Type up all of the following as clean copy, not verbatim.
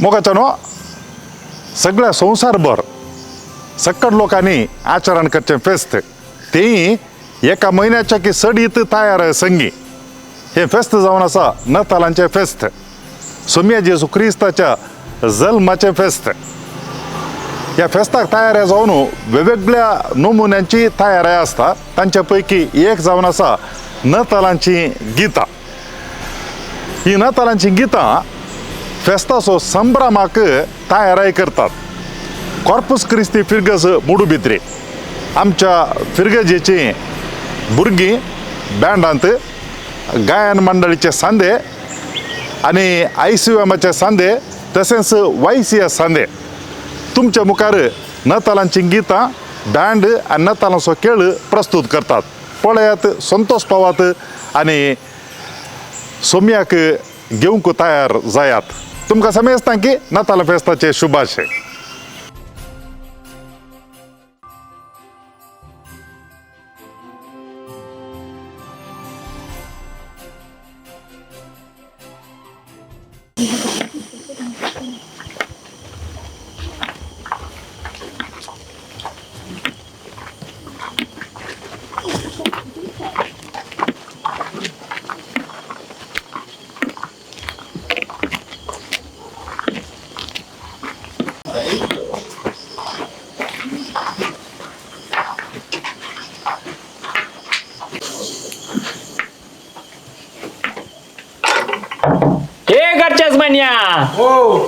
मोगाच्यानो सगळ्या संसारभर सक्कड लोकांनी आचरण करचे फेस्त तेही एका महिन्याच्या की सडीत तयार आहे संगी हे फेस्त जाऊन असा नतालांचे फेस्त सोम्या जेसू ख्रिस्ताच्या जन्माचे फेस्त या फेस्ताक तयाऱ्या जाऊन वेगवेगळ्या नमुन्यांची तयाऱ्या असतात त्यांच्यापैकी एक जाऊन असा नतालांची गीता ही नतालांची गीता फेस्ताचो संभ्रमाक तयाराय करतात कॉर्पस क्रिस्ती फिरगस मुडू भितरे आमच्या फिरगजेची भुरगीं बँडांत गायन मंडळीचे सांदे आणि ICUMचे सांदे तसेच YCS सांदे तुमच्या मुखार नतालांची गीता बँड आणि नतालांचो खेळ प्रस्तुत करतात पळयात संतोष पावात आणि सोम्याक घेवंक तयार जायात तुमकां समजता की नताला फेस्ताचे शुभाशय मन्या हो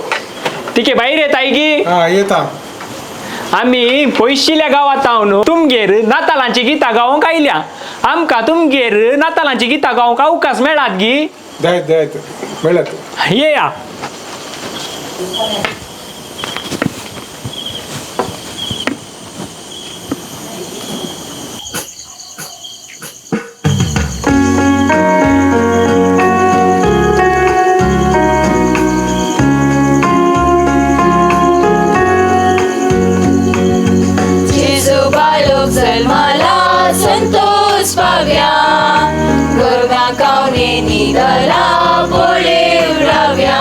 तिके बाहेर येत आहे की हा येता आम्ही पयशिल्या गावात आहो न्हू तुमगेर नातालांची गीता गावंक आयल्या आमकां तुमगेर नातालांची गीता गावंक अवकाश मेळात गी जायत मेळत येया संतोष पाव्या गोरगा कावने निदला बोळे उराव्या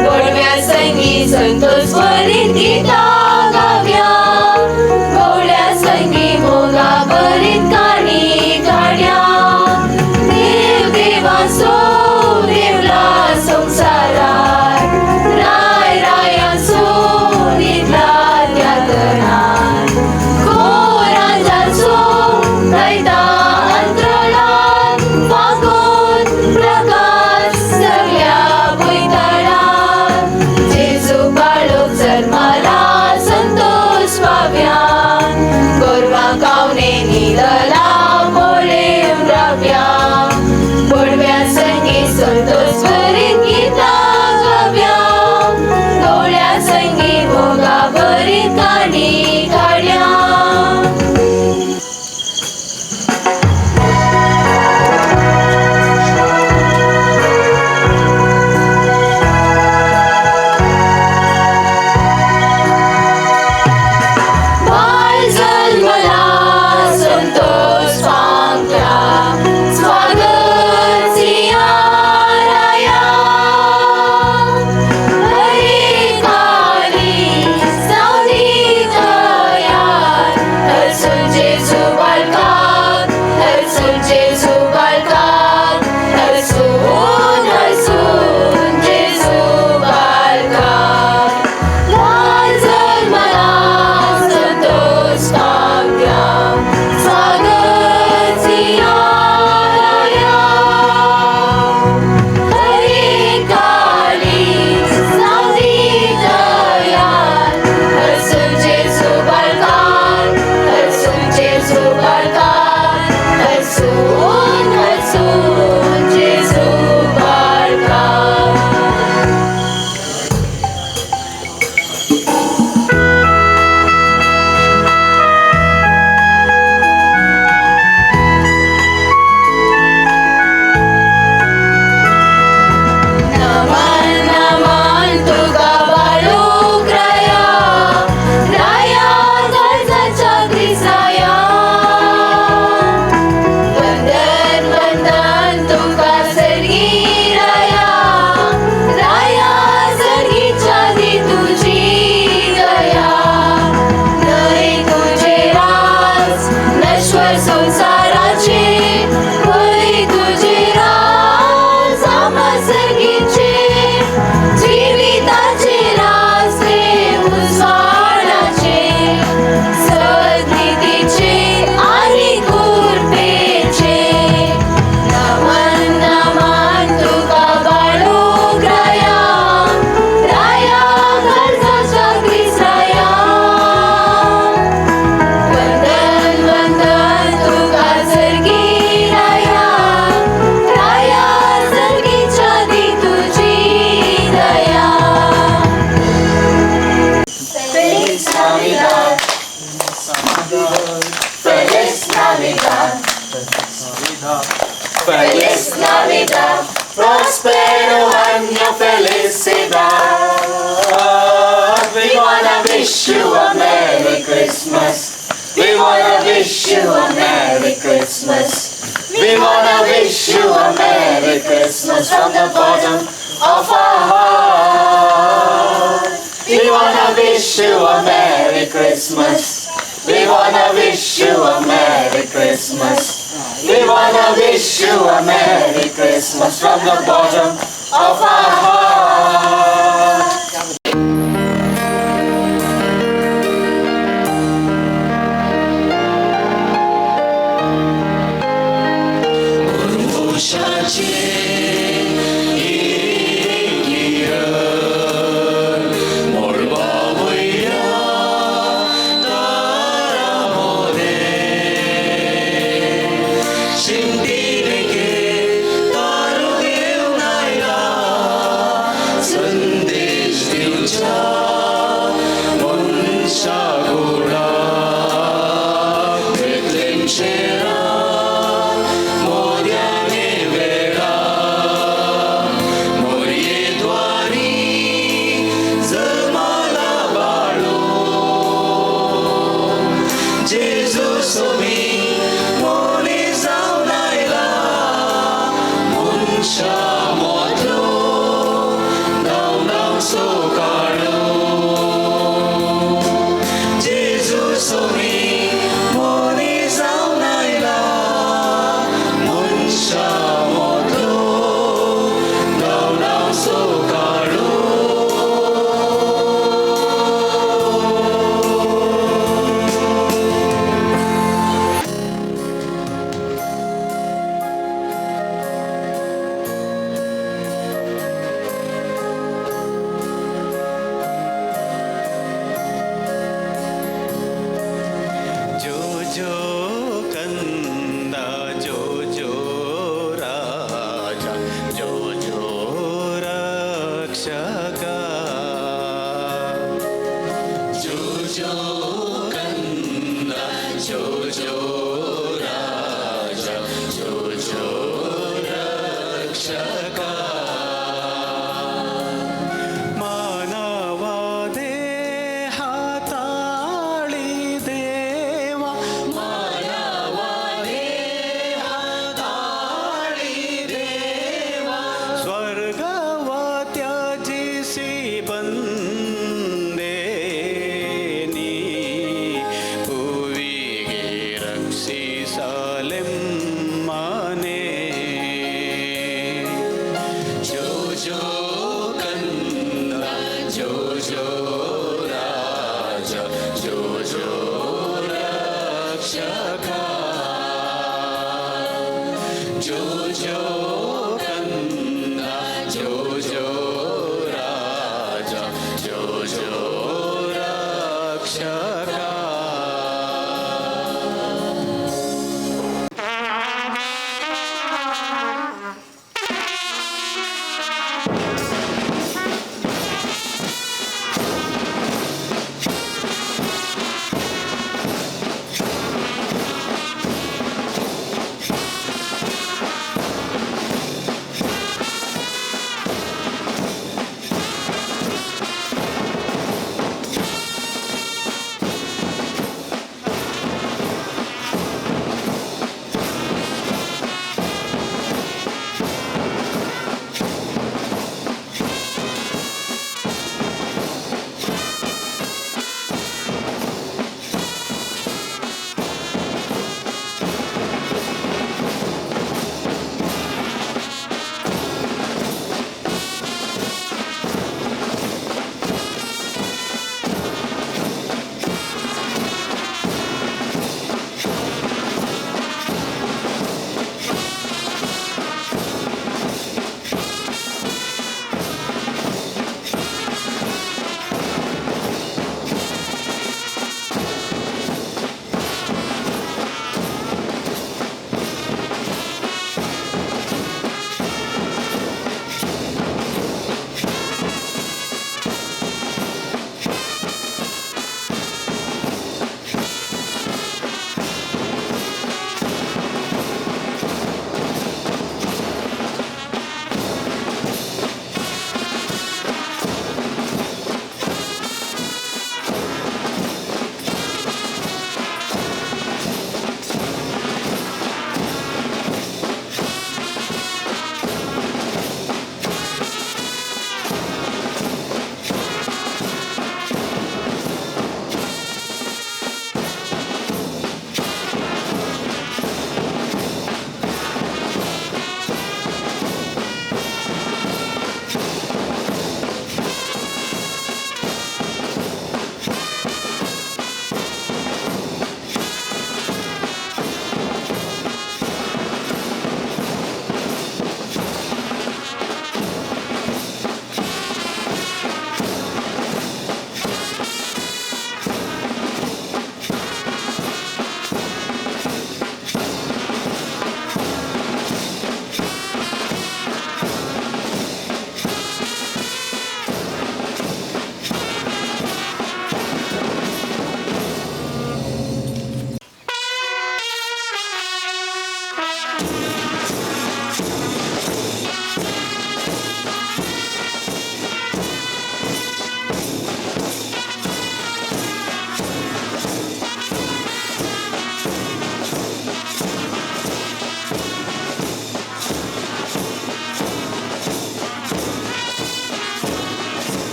बोडव्या संगी संतोष वरीत गीता गाव्या गवळ्या संगी मोगा बरीत काणी काढ्या देव देवासो देवला संसारात राय रायासो निदला त्यातनात जन्माला Feliz Navidad, prospero año, felicidad. We wanna wish you a Merry Christmas. We wanna wish you a Merry Christmas. We wanna wish you a Merry Christmas from the bottom of our heart. We wanna wish you a Merry Christmas. We wanna wish you a Merry Christmas. We wanna wish you a Merry Christmas from the bottom of our heart.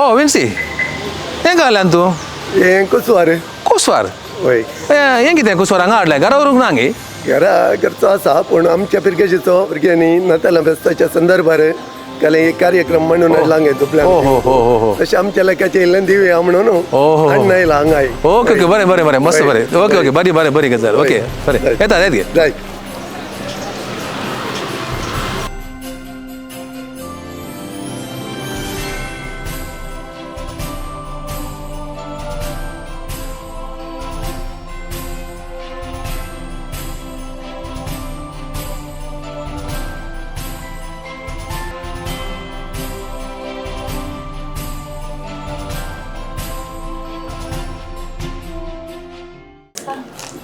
ओ विन्सी हें घाल्यान तूं हें कुसवार कुसवार वय हें कितें कुसवार हांगा हाडलें घरा व्हरूंक ना गे घरा घरचो आसा पूण आमच्या पिरगेशीचो भुरग्यांनी नातालां फेस्ताच्या संदर्भार केले एक कार्यक्रम म्हणून लांगे दुपल्या हो हो हो हो हो तशें आमच्या लेकाचे येयल्लें दिवया म्हणून हो. हाडून आयला हांगा ओके ओके बरें बरें बरें मस्त बरें ओके ओके बरी गजाल ओके बरें येता येत गे जाय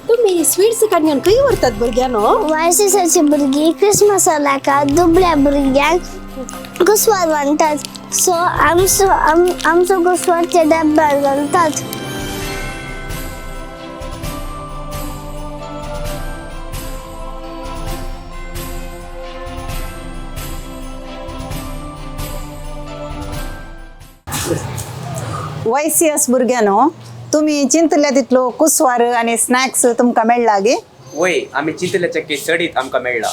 तुम्ही स्वीट्स काडून खंय व्हरतात भुरग्यांनो वायसीसाची भुरगीं क्रिसमसा लायका दुबळ्या भुरग्यांक कुसवार बांदतात सो आमचो कुसवार ते डब्यार घालतात YCS भुरग्यांनो तुम्ही चिंतल्या तितलो कुसवार आणि स्नॅक्स तुमकां मेळला गे वय आम्ही चिंतल्याच्या की सडीत आमकां मेळ्ळा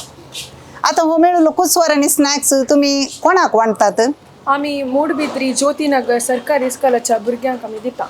आता हो मेळिल्लो कुसवार आणि स्नॅक्स तुम्ही कोणाक वांटतात आम्ही मूडबिद्री ज्योतिनगर सरकारी इस्कॉलाच्या भुरग्यांक आमी दिता